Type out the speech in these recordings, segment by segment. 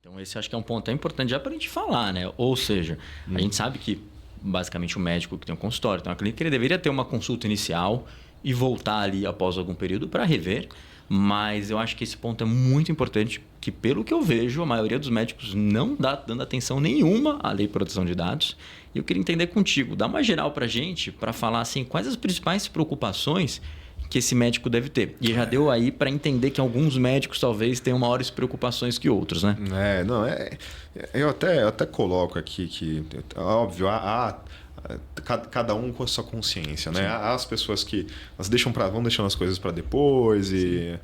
Então esse acho que é um ponto até importante já para a gente falar, né? Ou seja, a gente sabe que basicamente o médico que tem um consultório, tem uma clínica, ele deveria ter uma consulta inicial e voltar ali após algum período para rever. Mas eu acho que esse ponto é muito importante, que pelo que eu vejo, a maioria dos médicos não dá dando atenção nenhuma à lei de proteção de dados. E eu queria entender contigo, dá uma geral para a gente, para falar assim, quais as principais preocupações que esse médico deve ter. E já deu aí para entender que alguns médicos talvez tenham maiores preocupações que outros, né? Eu até coloco aqui que, óbvio, cada um com a sua consciência, né? Há as pessoas que vão deixando as coisas para depois e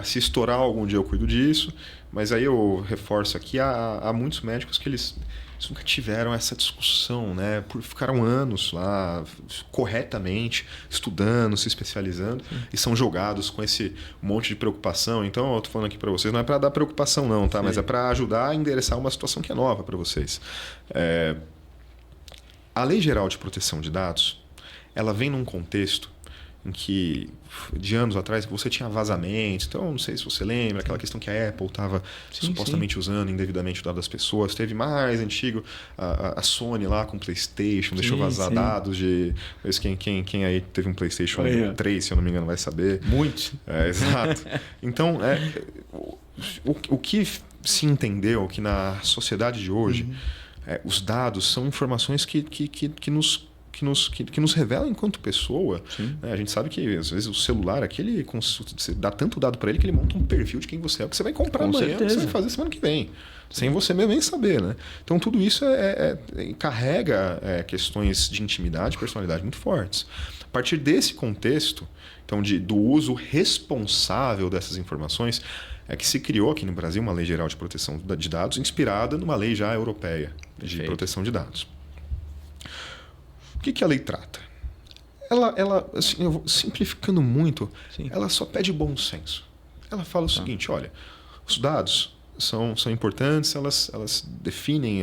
se estourar algum dia eu cuido disso, mas aí eu reforço aqui, há muitos médicos que eles nunca tiveram essa discussão, né? Ficaram anos lá corretamente estudando, se especializando e são jogados com esse monte de preocupação. Então eu tô falando aqui para vocês, não é para dar preocupação não, tá? Mas é para ajudar a endereçar uma situação que é nova para vocês. A Lei Geral de Proteção de Dados, ela vem num contexto em que, de anos atrás, você tinha vazamentos. Então, não sei se você lembra, aquela questão que a Apple estava supostamente usando indevidamente o dado das pessoas. Teve mais antigo, a Sony lá com o PlayStation, deixou vazar dados de... Quem aí teve um PlayStation 3, se eu não me engano, vai saber. Muitos. Exato. Então, o que se entendeu que na sociedade de hoje, os dados são informações que nos revela enquanto pessoa. Né? A gente sabe que às vezes o celular aqui, você dá tanto dado para ele que ele monta um perfil de quem você é, o que você vai comprar amanhã, o que você vai fazer semana que vem, sem você mesmo nem saber. Né? Então tudo isso carrega questões de intimidade e personalidade muito fortes. A partir desse contexto, então, do uso responsável dessas informações, é que se criou aqui no Brasil uma Lei Geral de Proteção de Dados inspirada numa lei já europeia de proteção de dados. O que a lei trata? Ela assim, simplificando muito, ela só pede bom senso. Ela fala o seguinte, olha, os dados são importantes, elas definem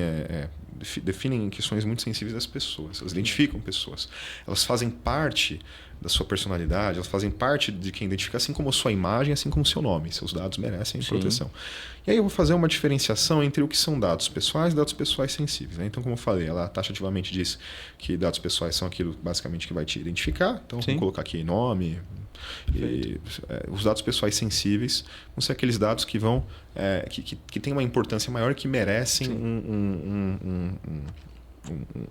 questões muito sensíveis das pessoas, elas identificam pessoas, elas fazem parte da sua personalidade, elas fazem parte de quem identifica, assim como a sua imagem, assim como o seu nome. Seus dados merecem proteção. E aí eu vou fazer uma diferenciação entre o que são dados pessoais e dados pessoais sensíveis. Né? Então, como eu falei, ela taxativamente diz que dados pessoais são aquilo basicamente que vai te identificar. Então, vamos colocar aqui nome. E, os dados pessoais sensíveis vão ser aqueles dados que vão que têm uma importância maior, que merecem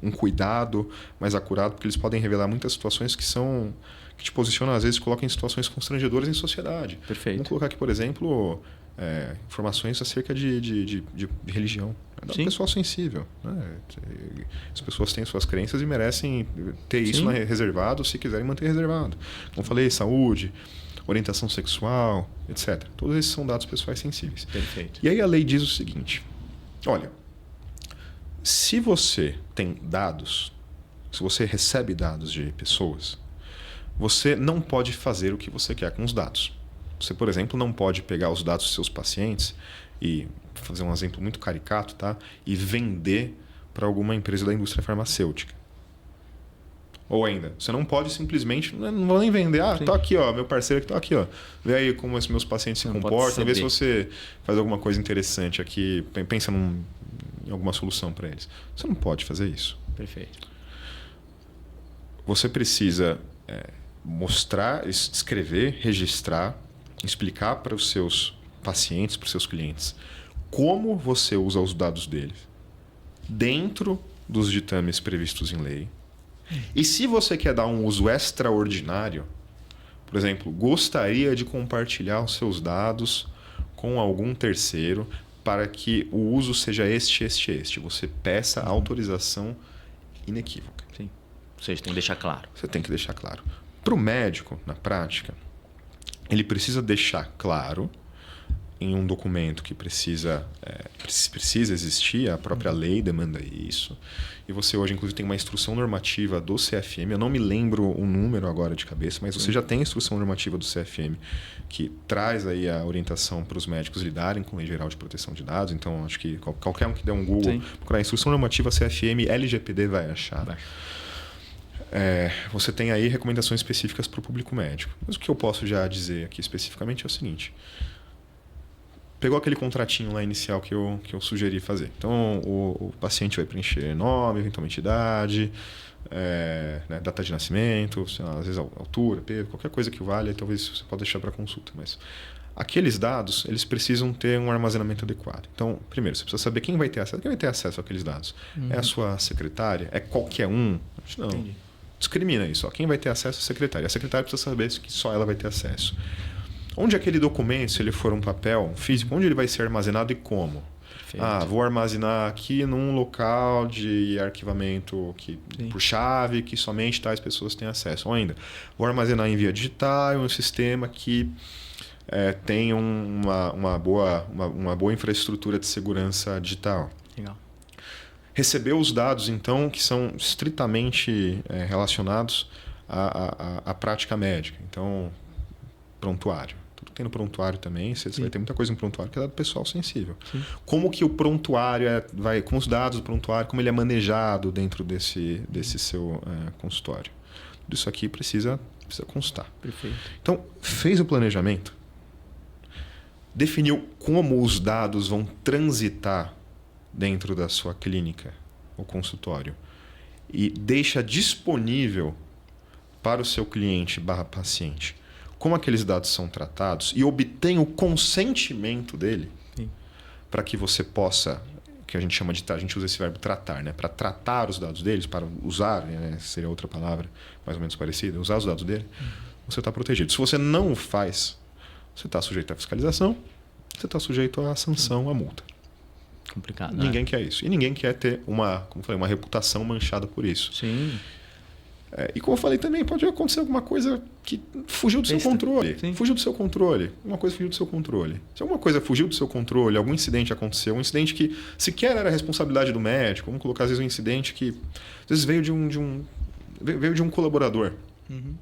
um cuidado mais acurado, porque eles podem revelar muitas situações que te posicionam, às vezes, colocam em situações constrangedoras em sociedade. Perfeito. Vamos colocar aqui, por exemplo, informações acerca de religião. É um pessoal sensível. Né? As pessoas têm suas crenças e merecem ter isso reservado, se quiserem manter reservado. Como eu falei, saúde, orientação sexual, etc. Todos esses são dados pessoais sensíveis. Perfeito. E aí a lei diz o seguinte, olha, se você tem dados, se você recebe dados de pessoas, você não pode fazer o que você quer com os dados. Você, por exemplo, não pode pegar os dados dos seus pacientes e fazer um exemplo muito caricato, tá? E vender para alguma empresa da indústria farmacêutica. Ou ainda, você não pode simplesmente, não vou nem vender, tá aqui, ó, meu parceiro que tá aqui, ó. Vê aí como os meus pacientes se comportam, vê se você faz alguma coisa interessante aqui, pensa em alguma solução para eles. Você não pode fazer isso. Perfeito. Você precisa mostrar, escrever, registrar, explicar para os seus pacientes, para os seus clientes, como você usa os dados deles dentro dos ditames previstos em lei. E se você quer dar um uso extraordinário, por exemplo, gostaria de compartilhar os seus dados com algum terceiro para que o uso seja este. Você peça autorização inequívoca. Sim. Ou seja, tem que deixar claro. Você tem que deixar claro. Para o médico, na prática, ele precisa deixar claro em um documento que precisa existir, a própria lei demanda isso. E você hoje, inclusive, tem uma instrução normativa do CFM, eu não me lembro o número agora de cabeça, mas você já tem a instrução normativa do CFM que traz aí a orientação para os médicos lidarem com a Lei Geral de Proteção de Dados. Então, acho que qualquer um que der um Google, procurar a instrução normativa CFM LGPD vai achar. Você tem aí recomendações específicas para o público médico. Mas o que eu posso já dizer aqui especificamente é o seguinte... pegou aquele contratinho lá inicial que eu sugeri fazer. Então, o paciente vai preencher nome, eventualmente idade, né, data de nascimento, sei lá, às vezes altura, peso, qualquer coisa que valha, talvez você pode deixar para consulta. Mas aqueles dados, eles precisam ter um armazenamento adequado. Então, primeiro, você precisa saber quem vai ter acesso. Quem vai ter acesso àqueles dados? É a sua secretária? É qualquer um? Não. Entendi. Discrimina isso. Ó. Quem vai ter acesso é a secretária. A secretária precisa saber que só ela vai ter acesso. Onde aquele documento, se ele for um papel físico, onde ele vai ser armazenado e como? Perfeito. Vou armazenar aqui num local de arquivamento por chave que somente tais pessoas têm acesso. Ou ainda, vou armazenar em via digital, em um sistema que tem uma boa infraestrutura de segurança digital. Legal. Receber os dados, então, que são estritamente relacionados à prática médica. Então, prontuário. Tudo que tem no prontuário também, você vai ter muita coisa no prontuário que é dado pessoal sensível. Sim. Como que o prontuário como os dados do prontuário, como ele é manejado dentro desse seu consultório. Tudo isso aqui precisa constar. Perfeito. Então, fez o planejamento, definiu como os dados vão transitar dentro da sua clínica ou consultório e deixa disponível para o seu cliente/paciente como aqueles dados são tratados e obtém o consentimento dele para que você possa, que a gente chama de, a gente usa esse verbo tratar, né? Para tratar os dados deles, para usar, né? Seria outra palavra mais ou menos parecida, usar os dados dele, você está protegido. Se você não o faz, você está sujeito à fiscalização, você está sujeito à sanção, à multa. Complicado. Ninguém quer isso. E ninguém quer ter uma reputação manchada por isso. Sim. E como eu falei também, pode acontecer alguma coisa que fugiu do seu controle. Sim. Fugiu do seu controle. Uma coisa fugiu do seu controle. Se alguma coisa fugiu do seu controle, algum incidente aconteceu, um incidente que sequer era responsabilidade do médico, vamos colocar às vezes um incidente que às vezes veio de um colaborador. Uhum.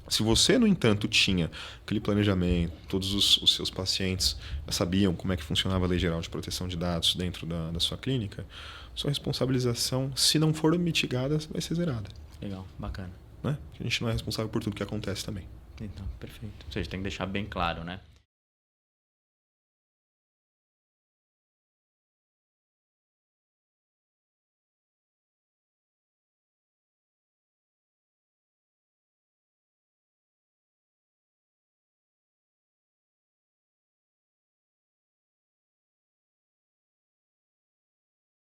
Se você, no entanto, tinha aquele planejamento, todos os seus pacientes já sabiam como é que funcionava a Lei Geral de Proteção de Dados dentro da sua clínica, sua responsabilização, se não for mitigada, vai ser zerada. Legal, bacana. Né? A gente não é responsável por tudo que acontece também. Então, perfeito. Ou seja, tem que deixar bem claro, né?